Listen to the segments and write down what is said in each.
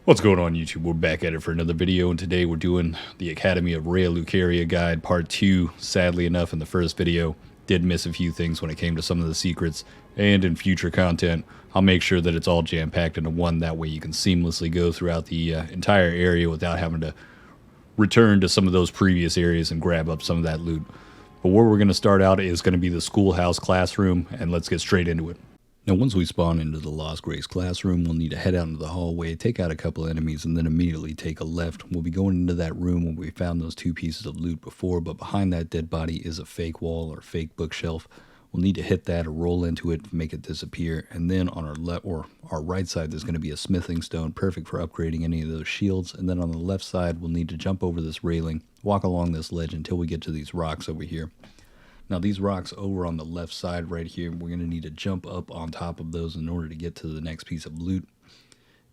What's going on, YouTube? We're back at it for another video, and today we're doing the Academy of Raya Lucaria guide part 2. Sadly enough, in the first video, did miss a few things when it came to some of the secrets, and in future content, I'll make sure that it's all jam-packed into one. That way you can seamlessly go throughout the entire area without having to return to some of those previous areas and grab up some of that loot. But where we're going to start out is going to be the schoolhouse classroom, and let's get straight into it. Now, once we spawn into the Lost Grace classroom, we'll need to head out into the hallway, take out a couple enemies, and then immediately take a left. We'll be going into that room where we found those two pieces of loot before, but behind that dead body is a fake wall or fake bookshelf. We'll need to hit that or roll into it to make it disappear, and then on our left or our right side, there's going to be a smithing stone, perfect for upgrading any of those shields, and then on the left side, we'll need to jump over this railing, walk along this ledge until we get to these rocks over here. Now these rocks over on the left side right here, we're going to need to jump up on top of those in order to get to the next piece of loot.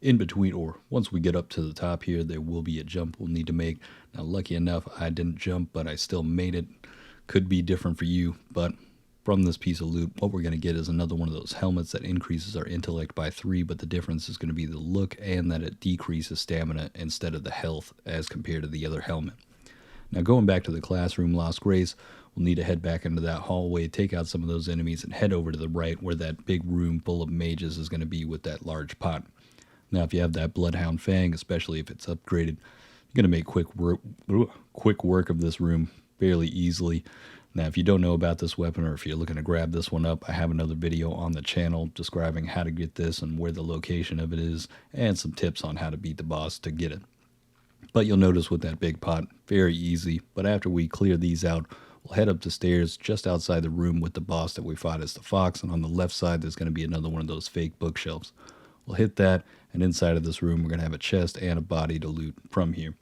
In between, or once we get up to the top here, there will be a jump we'll need to make. Now lucky enough, I didn't jump, but I still made it. Could be different for you, but from this piece of loot, what we're going to get is another one of those helmets that increases our intellect by 3, but the difference is going to be the look and that it decreases stamina instead of the health as compared to the other helmet. Now going back to the classroom Lost Grace, we'll need to head back into that hallway, take out some of those enemies, and head over to the right where that big room full of mages is going to be with that large pot. Now if you have that Bloodhound Fang, especially if it's upgraded, you're going to make quick work of this room fairly easily. Now if you don't know about this weapon, or if you're looking to grab this one up, I have another video on the channel describing how to get this and where the location of it is, and some tips on how to beat the boss to get it. But you'll notice with that big pot, very easy. But after we clear these out, we'll head up the stairs just outside the room with the boss that we fought as the fox. And on the left side, there's going to be another one of those fake bookshelves. We'll hit that, and inside of this room, we're going to have a chest and a body to loot from here.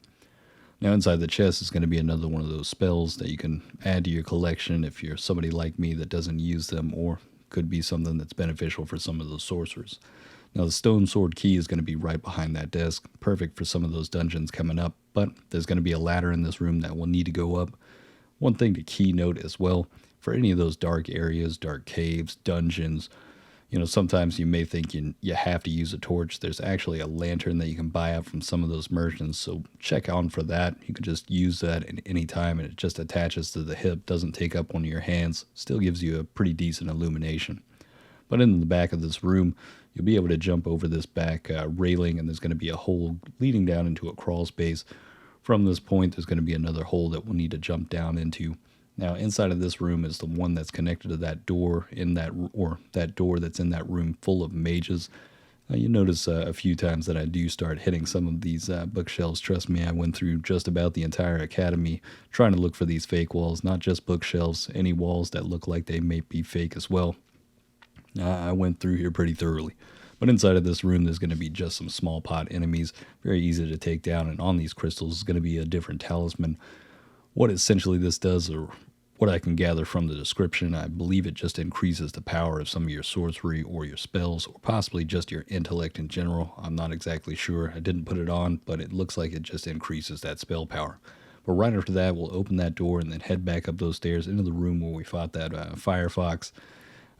Now inside the chest is going to be another one of those spells that you can add to your collection if you're somebody like me that doesn't use them, or could be something that's beneficial for some of those sorcerers. Now the stone sword key is going to be right behind that desk, perfect for some of those dungeons coming up, but there's going to be a ladder in this room that will need to go up. One thing to key note as well, for any of those dark areas, dark caves, dungeons, sometimes you may think you have to use a torch. There's actually a lantern that you can buy out from some of those merchants, so check on for that. You can just use that at any time, and it just attaches to the hip, doesn't take up one of your hands, still gives you a pretty decent illumination. But in the back of this room, you'll be able to jump over this back railing, and there's going to be a hole leading down into a crawl space. From this point, there's going to be another hole that we'll need to jump down into. Now, inside of this room is the one that's connected to that door that door that's in that room full of mages. You notice a few times that I do start hitting some of these bookshelves. Trust me, I went through just about the entire academy trying to look for these fake walls, not just bookshelves, any walls that look like they may be fake as well. I went through here pretty thoroughly. But inside of this room, there's going to be just some small pot enemies, very easy to take down, and on these crystals is going to be a different talisman. What essentially this does, or what I can gather from the description, I believe it just increases the power of some of your sorcery or your spells, or possibly just your intellect in general. I'm not exactly sure. I didn't put it on, but it looks like it just increases that spell power. But right after that, we'll open that door and then head back up those stairs into the room where we fought that firefox.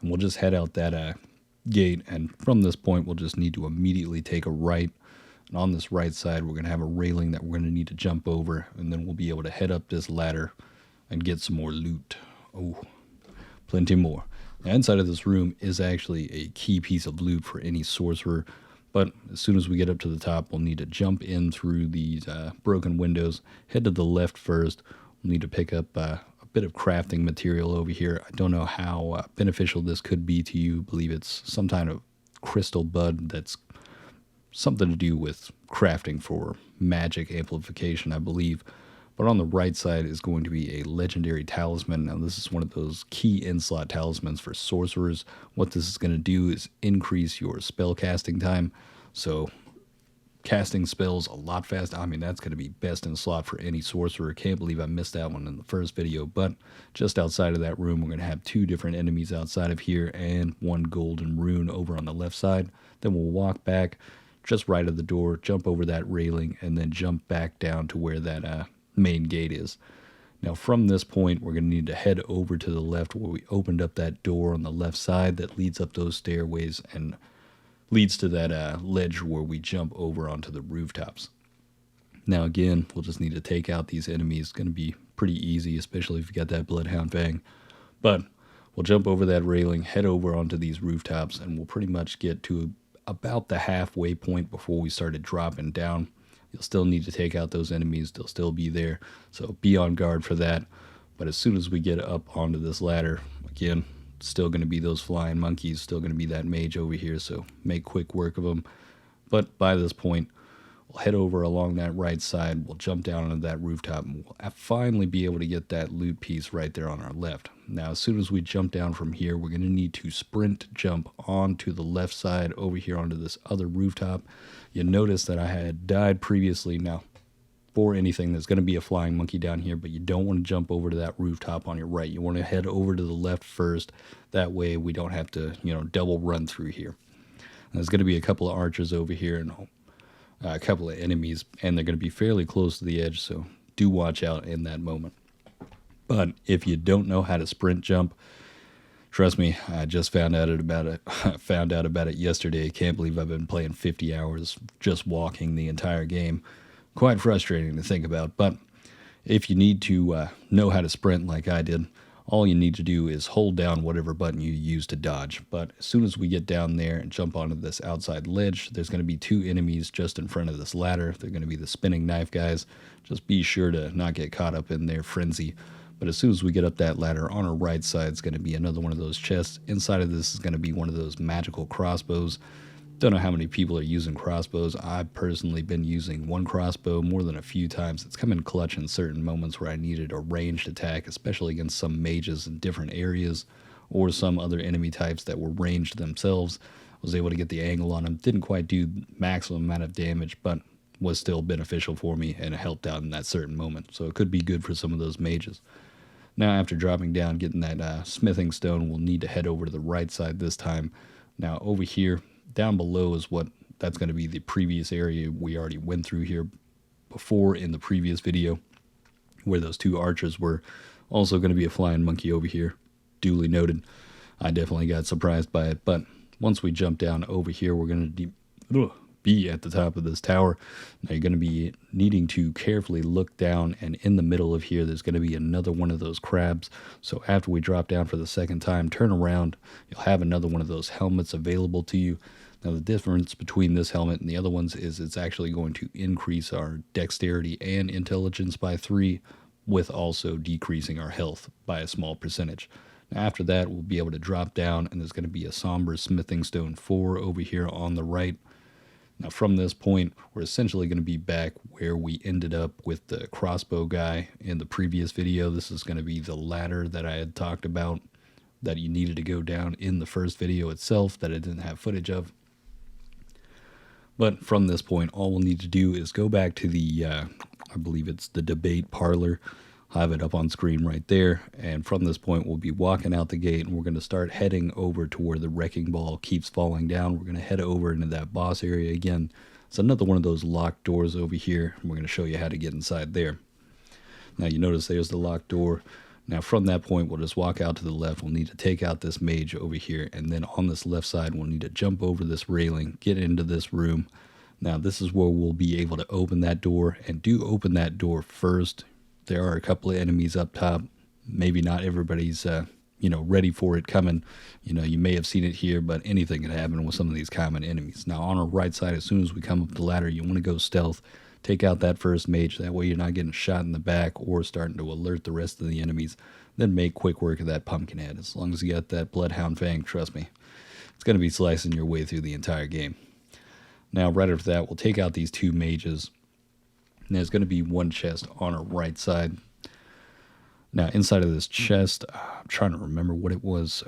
And we'll just head out that gate, and from this point we'll just need to immediately take a right, and on this right side we're going to have a railing that we're going to need to jump over, and then we'll be able to head up this ladder and get some more loot. Oh, plenty more. Now inside of this room is actually a key piece of loot for any sorcerer, but as soon as we get up to the top, we'll need to jump in through these broken windows, head to the left first. We'll need to pick up a bit of crafting material over here. I don't know how beneficial this could be to you. I believe it's some kind of crystal bud that's something to do with crafting for magic amplification, I believe. But on the right side is going to be a legendary talisman. Now this is one of those key in-slot talismans for sorcerers. What this is going to do is increase your spell casting time. So casting spells a lot faster. I mean, that's going to be best in slot for any sorcerer. Can't believe I missed that one in the first video. But just outside of that room, we're going to have two different enemies outside of here and one golden rune over on the left side. Then we'll walk back just right of the door, jump over that railing, and then jump back down to where that main gate is. Now from this point, we're going to need to head over to the left where we opened up that door on the left side that leads up those stairways, and leads to that ledge where we jump over onto the rooftops. Now again, we'll just need to take out these enemies. It's going to be pretty easy, especially if you got that Bloodhound Fang. But we'll jump over that railing, head over onto these rooftops, and we'll pretty much get to about the halfway point before we started dropping down. You'll still need to take out those enemies. They'll still be there, so be on guard for that. But as soon as we get up onto this ladder, again, still going to be those flying monkeys, still going to be that mage over here, so make quick work of them. But by this point, we'll head over along that right side, we'll jump down onto that rooftop, and we'll finally be able to get that loot piece right there on our left. Now, as soon as we jump down from here, we're going to need to sprint jump onto the left side over here onto this other rooftop. You notice that I had died previously. Now, for anything, there's going to be a flying monkey down here, but you don't want to jump over to that rooftop on your right. You want to head over to the left first. That way we don't have to, double run through here. There's going to be a couple of archers over here and a couple of enemies, and they're going to be fairly close to the edge, so do watch out in that moment. But if you don't know how to sprint jump, trust me, I just found out about it yesterday. I can't believe I've been playing 50 hours just walking the entire game. Quite frustrating to think about, but if you need to know how to sprint like I did, all you need to do is hold down whatever button you use to dodge. But as soon as we get down there and jump onto this outside ledge, there's going to be two enemies just in front of this ladder. They're going to be the spinning knife guys. Just be sure to not get caught up in their frenzy. But as soon as we get up that ladder, on our right side is going to be another one of those chests. Inside of this is going to be one of those magical crossbows. Don't know how many people are using crossbows. I've personally been using one crossbow more than a few times. It's come in clutch in certain moments where I needed a ranged attack, especially against some mages in different areas or some other enemy types that were ranged themselves. I was able to get the angle on them. Didn't quite do maximum amount of damage, but was still beneficial for me and it helped out in that certain moment. So it could be good for some of those mages. Now, after dropping down, getting that smithing stone, we'll need to head over to the right side this time. Now, over here, down below is that's going to be the previous area we already went through here before in the previous video, where those two archers were. Also going to be a flying monkey over here, duly noted. I definitely got surprised by it, but once we jump down over here, we're going to be at the top of this tower. Now you're going to be needing to carefully look down, and in the middle of here there's going to be another one of those crabs. So after we drop down for the second time, turn around, you'll have another one of those helmets available to you. Now the difference between this helmet and the other ones is it's actually going to increase our dexterity and intelligence by 3, with also decreasing our health by a small percentage. Now after that, we'll be able to drop down, and there's going to be a somber smithing stone 4 over here on the right. Now from this point, we're essentially going to be back where we ended up with the crossbow guy in the previous video. This is going to be the ladder that I had talked about that you needed to go down in the first video itself that I didn't have footage of. But from this point, all we'll need to do is go back to the, I believe it's the debate parlor. I have it up on screen right there. And from this point, we'll be walking out the gate, and we're going to start heading over to where the wrecking ball keeps falling down. We're going to head over into that boss area again. It's another one of those locked doors over here, and we're going to show you how to get inside there. Now you notice there's the locked door. Now from that point, we'll just walk out to the left. We'll need to take out this mage over here, and then on this left side, we'll need to jump over this railing, get into this room. Now this is where we'll be able to open that door, and do open that door first. There are a couple of enemies up top. Maybe not everybody's, ready for it coming. You may have seen it here, but anything can happen with some of these common enemies. Now on our right side, as soon as we come up the ladder, you want to go stealth. Take out that first mage. That way you're not getting shot in the back or starting to alert the rest of the enemies. Then make quick work of that pumpkin head. As long as you got that Bloodhound Fang, trust me, it's going to be slicing your way through the entire game. Now right after that, we'll take out these two mages. And there's going to be one chest on our right side. Now inside of this chest, I'm trying to remember what it was.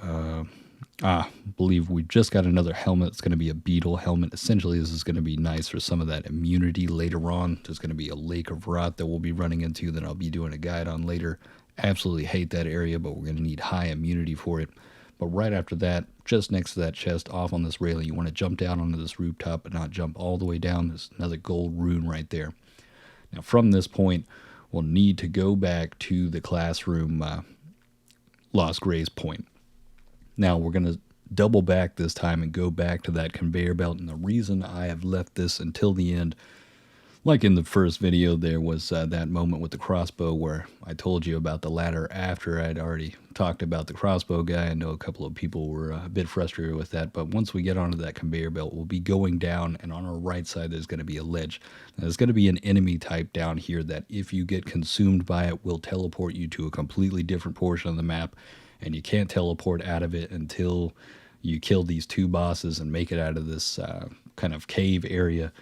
I believe we just got another helmet. It's going to be a beetle helmet. Essentially, this is going to be nice for some of that immunity later on. There's going to be a lake of rot that we'll be running into that I'll be doing a guide on later. Absolutely hate that area, but we're going to need high immunity for it. But right after that, just next to that chest, off on this railing, you want to jump down onto this rooftop, but not jump all the way down. There's another gold rune right there. Now from this point, we'll need to go back to the classroom Lost Grace point. Now we're going to double back this time and go back to that conveyor belt. And the reason I have left this until the end, like in the first video, there was that moment with the crossbow where I told you about the ladder after I'd already talked about the crossbow guy. I know a couple of people were a bit frustrated with that, but once we get onto that conveyor belt, we'll be going down, and on our right side there's going to be a ledge. Now, there's going to be an enemy type down here that if you get consumed by it will teleport you to a completely different portion of the map, and you can't teleport out of it until you kill these two bosses and make it out of this kind of cave area.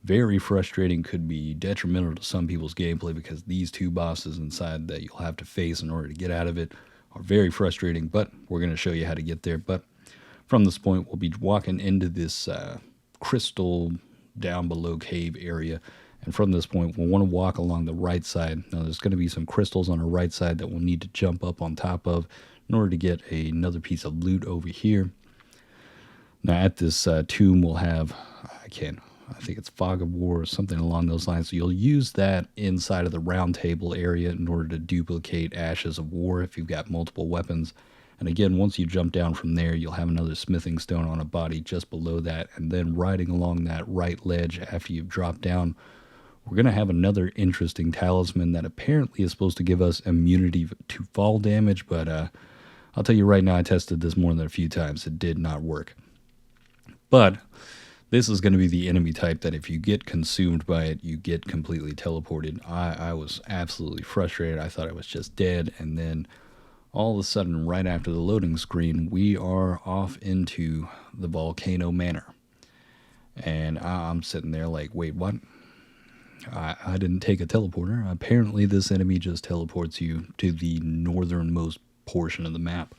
Very frustrating, could be detrimental to some people's gameplay because these two bosses inside that you'll have to face in order to get out of it are very frustrating, but we're going to show you how to get there. But from this point, we'll be walking into this crystal down below cave area, and from this point, we'll want to walk along the right side. Now, there's going to be some crystals on our right side that we'll need to jump up on top of in order to get another piece of loot over here. Now, at this tomb, we'll have, I think it's Fog of War or something along those lines. So you'll use that inside of the round table area in order to duplicate Ashes of War if you've got multiple weapons. And again, once you jump down from there, you'll have another smithing stone on a body just below that. And then riding along that right ledge after you've dropped down, we're going to have another interesting talisman that apparently is supposed to give us immunity to fall damage. But I'll tell you right now, I tested this more than a few times. It did not work. But this is going to be the enemy type that if you get consumed by it, you get completely teleported. I was absolutely frustrated. I thought I was just dead. And then all of a sudden, right after the loading screen, we are off into the Volcano Manor. And I'm sitting there like, wait, what? I didn't take a teleporter. Apparently, this enemy just teleports you to the northernmost portion of the map.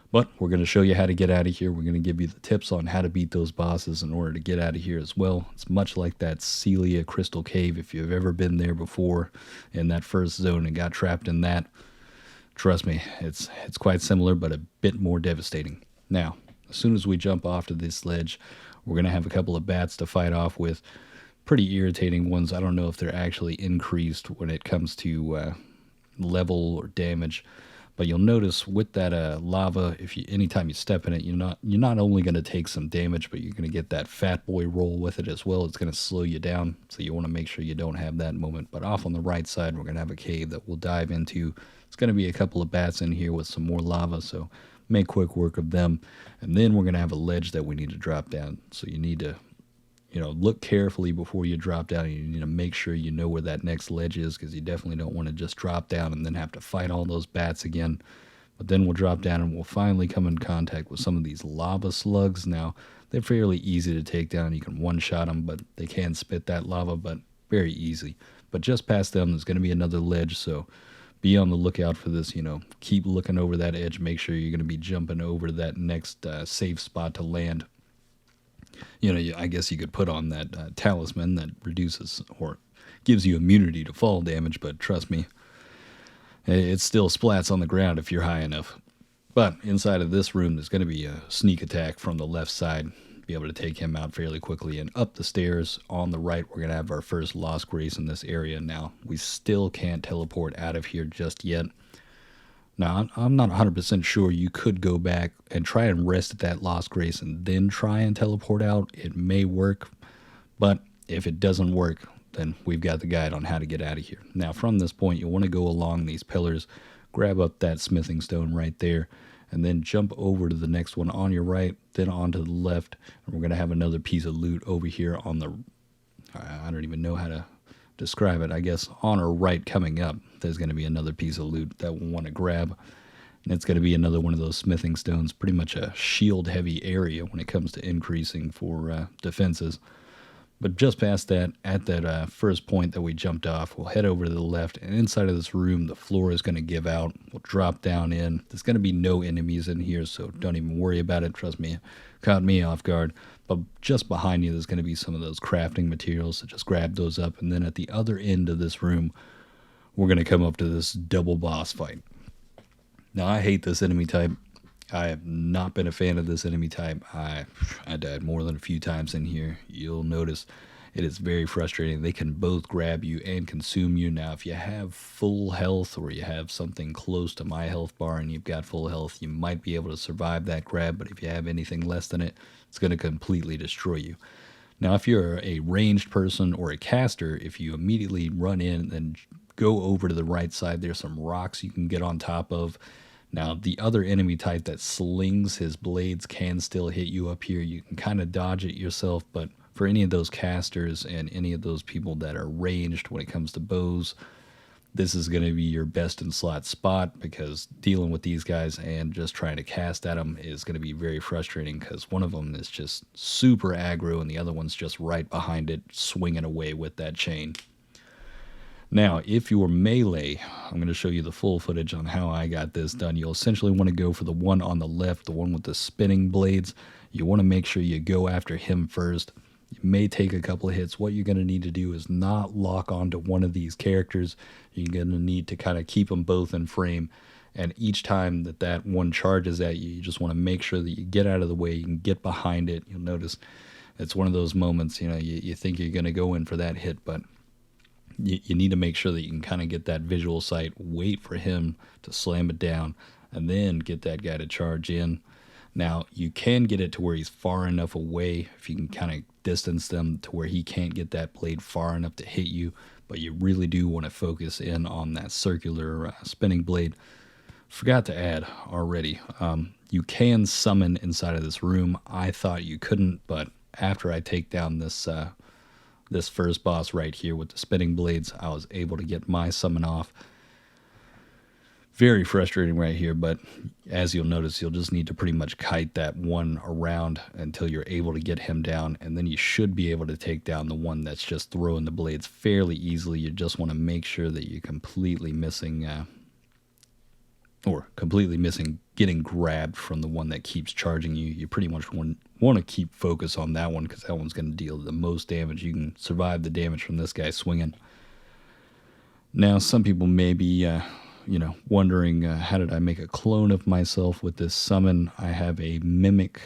But we're going to show you how to get out of here. We're going to give you the tips on how to beat those bosses in order to get out of here as well. It's much like that Celia Crystal Cave. If you've ever been there before in that first zone and got trapped in that, trust me, it's quite similar, but a bit more devastating. Now, as soon as we jump off to this ledge, we're going to have a couple of bats to fight off with. Pretty irritating ones. I don't know if they're actually increased when it comes to level or damage. But you'll notice with that lava, anytime you step in it, you're not only going to take some damage, but you're going to get that fat boy roll with it as well. It's going to slow you down, so you want to make sure you don't have that moment. But off on the right side, we're going to have a cave that we'll dive into. It's going to be a couple of bats in here with some more lava, so make quick work of them. And then we're going to have a ledge that we need to drop down. So you need to look carefully before you drop down. You need to make sure you know where that next ledge is, because you definitely don't want to just drop down and then have to fight all those bats again. But then we'll drop down and we'll finally come in contact with some of these lava slugs. Now, they're fairly easy to take down. You can one-shot them, but they can spit that lava, but very easy. But just past them, there's going to be another ledge, so be on the lookout for this. Keep looking over that edge. Make sure you're going to be jumping over that next safe spot to land. I guess you could put on that talisman that reduces or gives you immunity to fall damage, but trust me, it still splats on the ground if you're high enough. But inside of this room, there's going to be a sneak attack from the left side. Be able to take him out fairly quickly. And up the stairs on the right, we're going to have our first Lost Grace in this area. Now, we still can't teleport out of here just yet. Now, I'm not 100% sure. You could go back and try and rest at that Lost Grace and then try and teleport out. It may work, but if it doesn't work, then we've got the guide on how to get out of here. Now, from this point, you'll want to go along these pillars, grab up that smithing stone right there, and then jump over to the next one on your right, then onto the left, and we're going to have another piece of loot over here on the, I don't even know how to describe it. I guess on our right coming up, there's going to be another piece of loot that we'll want to grab. And it's going to be another one of those smithing stones, pretty much a shield-heavy area when it comes to increasing for defenses. But just past that, at that first point that we jumped off, we'll head over to the left, and inside of this room, the floor is going to give out. We'll drop down in. There's going to be no enemies in here, so don't even worry about it. Trust me, it caught me off guard. But just behind you, there's going to be some of those crafting materials, so just grab those up. And then at the other end of this room, we're going to come up to this double boss fight. Now, I hate this enemy type. I have not been a fan of this enemy type. I died more than a few times in here. You'll notice It is very frustrating. They can both grab you and consume you. Now, if you have full health or you have something close to my health bar and you've got full health, you might be able to survive that grab. But if you have anything less than it, it's going to completely destroy you. Now, if you're a ranged person or a caster, if you immediately run in and go over to the right side, there's some rocks you can get on top of. Now, the other enemy type that slings his blades can still hit you up here. You can kind of dodge it yourself, but for any of those casters and any of those people that are ranged when it comes to bows, this is going to be your best in slot spot, because dealing with these guys and just trying to cast at them is going to be very frustrating, because one of them is just super aggro and the other one's just right behind it swinging away with that chain. Now, if you're melee, I'm going to show you the full footage on how I got this done. You'll essentially want to go for the one on the left, the one with the spinning blades. You want to make sure you go after him first. You may take a couple of hits. What you're going to need to do is not lock onto one of these characters. You're going to need to kind of keep them both in frame. And each time that one charges at you, you just want to make sure that you get out of the way. You can get behind it. You'll notice it's one of those moments, you think you're going to go in for that hit, but you need to make sure that you can kind of get that visual sight, wait for him to slam it down, and then get that guy to charge in. Now, you can get it to where he's far enough away, if you can kind of distance them to where he can't get that blade far enough to hit you, but you really do want to focus in on that circular spinning blade. Forgot to add already, you can summon inside of this room. I thought you couldn't, but after I take down this first boss right here with the spinning blades, I was able to get my summon off. Very frustrating right here, but as you'll notice, you'll just need to pretty much kite that one around until you're able to get him down, and then you should be able to take down the one that's just throwing the blades fairly easily. You just want to make sure that you're completely missing getting grabbed from the one that keeps charging you. You pretty much want to keep focus on that one, because that one's going to deal the most damage. You can survive the damage from this guy swinging. Now, some people may be wondering, how did I make a clone of myself with this summon? I have a mimic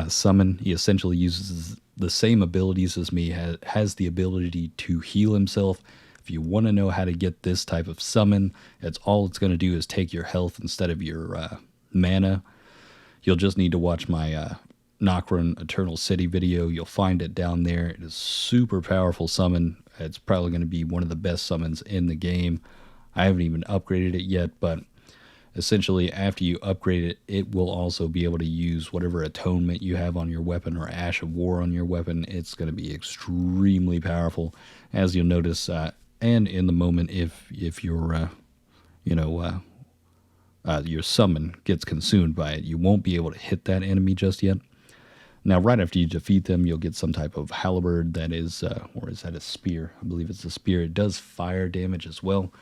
summon. He essentially uses the same abilities as me, has the ability to heal himself. If you want to know how to get this type of summon, it's going to do is take your health instead of your mana. You'll just need to watch my Nocturne Eternal City video. You'll find it down there. It is super powerful summon. It's probably going to be one of the best summons in the game. I haven't even upgraded it yet, but essentially after you upgrade it, it will also be able to use whatever atonement you have on your weapon or Ash of War on your weapon. It's going to be extremely powerful, as you'll notice. And in the moment, if your your summon gets consumed by it, you won't be able to hit that enemy just yet. Now, right after you defeat them, you'll get some type of halberd that is, or is that a spear? I believe it's a spear. It does fire damage as well.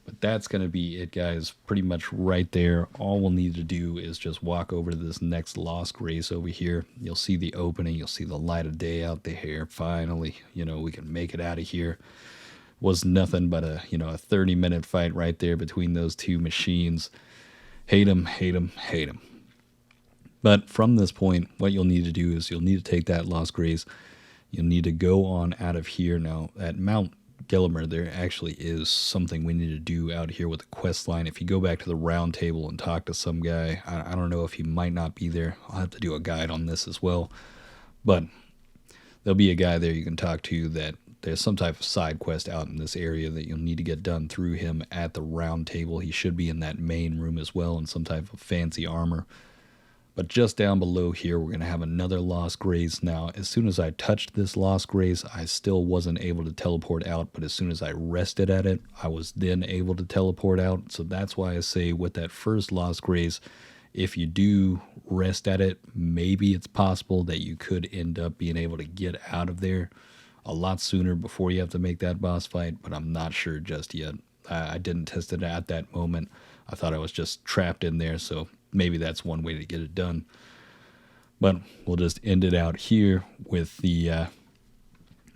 But that's going to be it, guys. Pretty much right there. All we'll need to do is just walk over to this next Lost Grace over here. You'll see the opening. You'll see the light of day out there. Finally, we can make it out of here. Was nothing but a 30-minute fight right there between those two machines. Hate 'em, hate 'em, hate 'em. But from this point, what you'll need to do is you'll need to take that Lost Grace. You'll need to go on out of here. Now, at Mount Gillimer, there actually is something we need to do out here with the quest line. If you go back to the round table and talk to some guy, I don't know if he might not be there. I'll have to do a guide on this as well. But there'll be a guy there you can talk to that there's some type of side quest out in this area that you'll need to get done through him at the round table. He should be in that main room as well in some type of fancy armor. But just down below here, we're going to have another Lost Grace. Now, as soon as I touched this Lost Grace, I still wasn't able to teleport out. But as soon as I rested at it, I was then able to teleport out. So that's why I say with that first Lost Grace, if you do rest at it, maybe it's possible that you could end up being able to get out of there a lot sooner before you have to make that boss fight, but I'm not sure just yet. I didn't test it at that moment. I thought I was just trapped in there, so maybe that's one way to get it done. But we'll just end it out here with the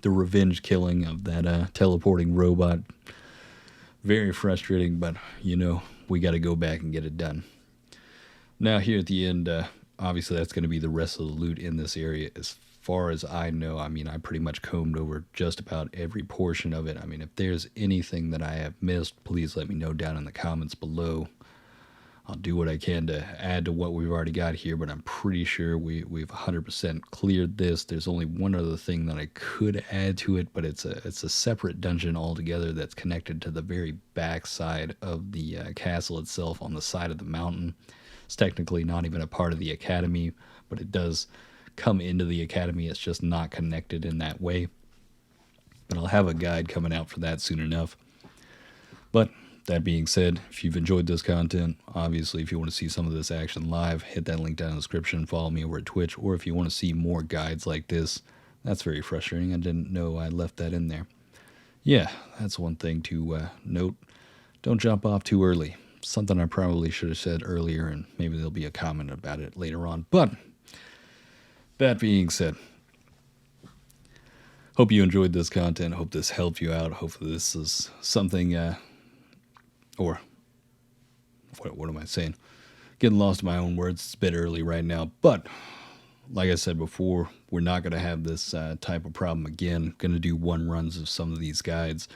revenge killing of that teleporting robot. Very frustrating, but we got to go back and get it done. Now here at the end, obviously that's going to be the rest of the loot in this area as far as I know, I mean, I pretty much combed over just about every portion of it. I mean, if there's anything that I have missed, please let me know down in the comments below. I'll do what I can to add to what we've already got here, but I'm pretty sure we've 100% cleared this. There's only one other thing that I could add to it, but it's a separate dungeon altogether that's connected to the very back side of the castle itself on the side of the mountain. It's technically not even a part of the academy, but it does come into the academy. It's just not connected in that way. But I'll have a guide coming out for that soon enough. But that being said, if you've enjoyed this content, obviously if you want to see some of this action live, hit that link down in the description, follow me over at Twitch, or if you want to see more guides like this, that's very frustrating. I didn't know I left that in there. Yeah, that's one thing to note. Don't jump off too early. Something I probably should have said earlier, and maybe there'll be a comment about it later on. But that being said, hope you enjoyed this content. Hope this helped you out. Hopefully this is something, or what am I saying? Getting lost in my own words. It's a bit early right now, but like I said before, we're not going to have this type of problem again. Going to do one runs of some of these guides.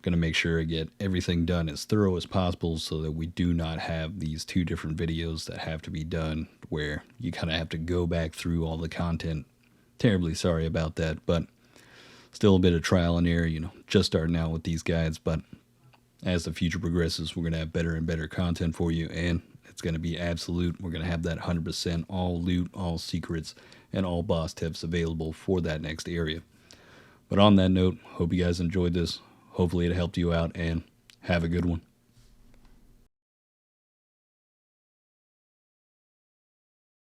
Going to make sure I get everything done as thorough as possible so that we do not have these two different videos that have to be done where you kind of have to go back through all the content. Terribly sorry about that, but still a bit of trial and error, just starting out with these guides, but as the future progresses, we're going to have better and better content for you, and it's going to be absolute. We're going to have that 100% all loot, all secrets, and all boss tips available for that next area. But on that note, hope you guys enjoyed this. Hopefully it helped you out, and have a good one.